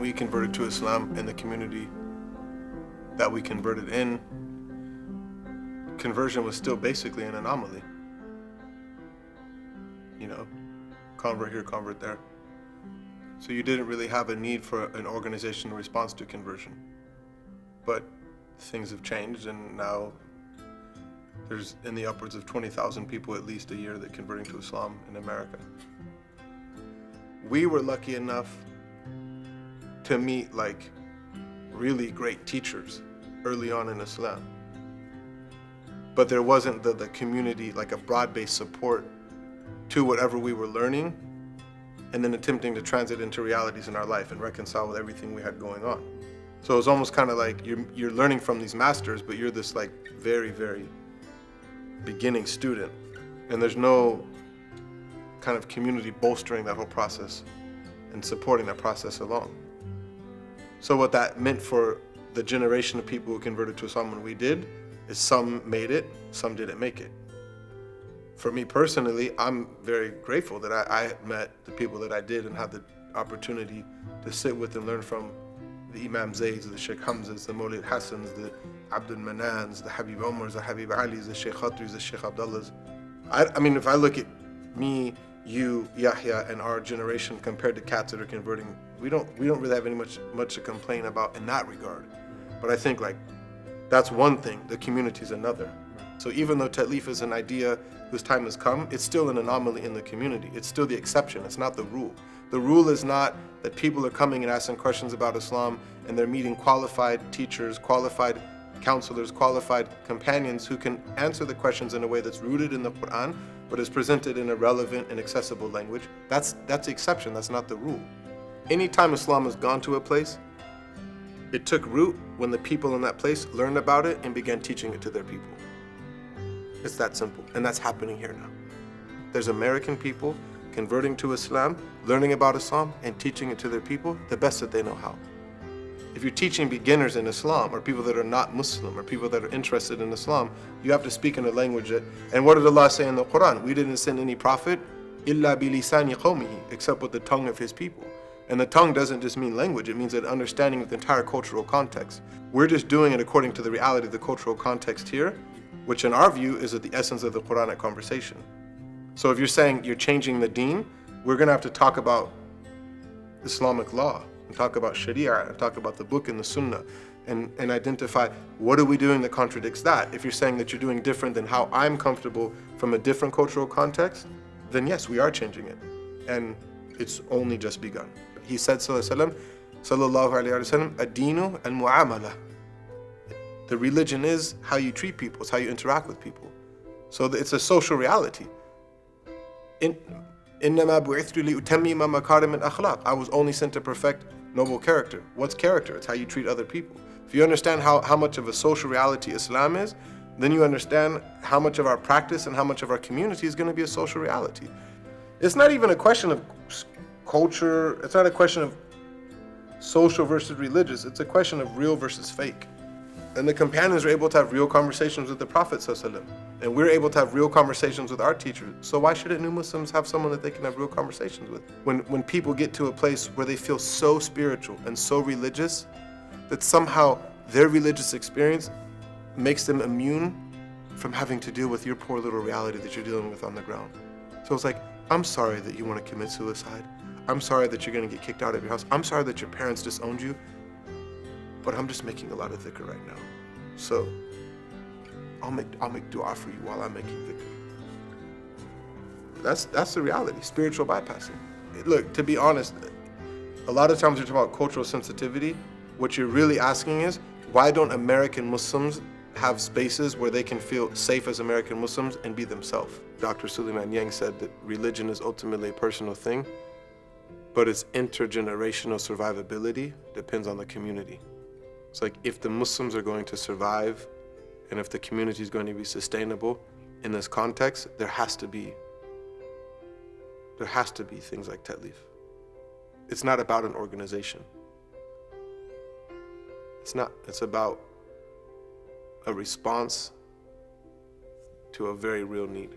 we converted to Islam and the community that we converted in, conversion was still basically an anomaly. You know, convert here, convert there. So you didn't really have a need for an organizational response to conversion. But things have changed, and now there's in the upwards of 20,000 people at least a year that converting to Islam in America. We were lucky enough to meet like really great teachers early on in Islam. But there wasn't the community, like a broad-based support to whatever we were learning, and then attempting to translate into realities in our life and reconcile with everything we had going on. So it was almost kind of like you're learning from these masters, but you're this like very, very beginning student, and there's no kind of community bolstering that whole process and supporting that process along. So what that meant for the generation of people who converted to Islam when we did is some made it, some didn't make it. For me personally, I'm very grateful that I met the people that I did and had the opportunity to sit with and learn from the Imam Zayds, the Sheikh Hamzas, the Mawlid Hassans, the Abdul Manans, the Habib Omars, the Habib Alis, the Sheikh Khatris, the Sheikh Abdullahs. I mean, if I look at me, you, Yahya, and our generation compared to cats that are converting, we don't really have any much to complain about in that regard. But I think like that's one thing, the community is another. So even though Ta'leef is an idea whose time has come, it's still an anomaly in the community. It's still the exception, it's not the rule. The rule is not that people are coming and asking questions about Islam and they're meeting qualified teachers, qualified counselors, qualified companions who can answer the questions in a way that's rooted in the Quran, but is presented in a relevant and accessible language. That's the exception, that's not the rule. Anytime Islam has gone to a place, it took root when the people in that place learned about it and began teaching it to their people. It's that simple, and that's happening here now. There's American people converting to Islam, learning about Islam, and teaching it to their people the best that they know how. If you're teaching beginners in Islam, or people that are not Muslim, or people that are interested in Islam, you have to speak in a language that, and what did Allah say in the Quran? We didn't send any prophet, illa bilisani qawmihi, except with the tongue of his people. And the tongue doesn't just mean language, it means an understanding of the entire cultural context. We're just doing it according to the reality of the cultural context here, which in our view is at the essence of the Quranic conversation. So if you're saying you're changing the deen, we're gonna have to talk about Islamic law, and talk about Sharia, and talk about the book and the Sunnah, and identify what are we doing that contradicts that. If you're saying that you're doing different than how I'm comfortable from a different cultural context, then yes, we are changing it. And it's only just begun. He said, sallallahu alayhi wa sallam, ad-deenu al-mu'amala. The religion is how you treat people, it's how you interact with people. So it's a social reality. إِنَّمَا بُعِثْتُ لِأُتَمِّمَ مَكَارِمَ الْأَخْلَاقِ. I was only sent to perfect noble character. What's character? It's how you treat other people. If you understand how much of a social reality Islam is, then you understand how much of our practice and how much of our community is going to be a social reality. It's not even a question of culture, it's not a question of social versus religious, it's a question of real versus fake. And the companions are able to have real conversations with the Prophet ﷺ, and we're able to have real conversations with our teachers. So why shouldn't new Muslims have someone that they can have real conversations with? When people get to a place where they feel so spiritual and so religious that somehow their religious experience makes them immune from having to deal with your poor little reality that you're dealing with on the ground. So it's like, I'm sorry that you want to commit suicide. I'm sorry that you're going to get kicked out of your house. I'm sorry that your parents disowned you. But I'm just making a lot of dhikr right now. So I'll make dua for you while I'm making dhikr. That's the reality, spiritual bypassing. Look, to be honest, a lot of times you're talking about cultural sensitivity. What you're really asking is, why don't American Muslims have spaces where they can feel safe as American Muslims and be themselves? Dr. Suleiman Yang said that religion is ultimately a personal thing, but its intergenerational survivability depends on the community. It's like if the Muslims are going to survive and if the community is going to be sustainable in this context, there has to be things like Ta'leef. It's not about an organization. It's not. It's about a response to a very real need.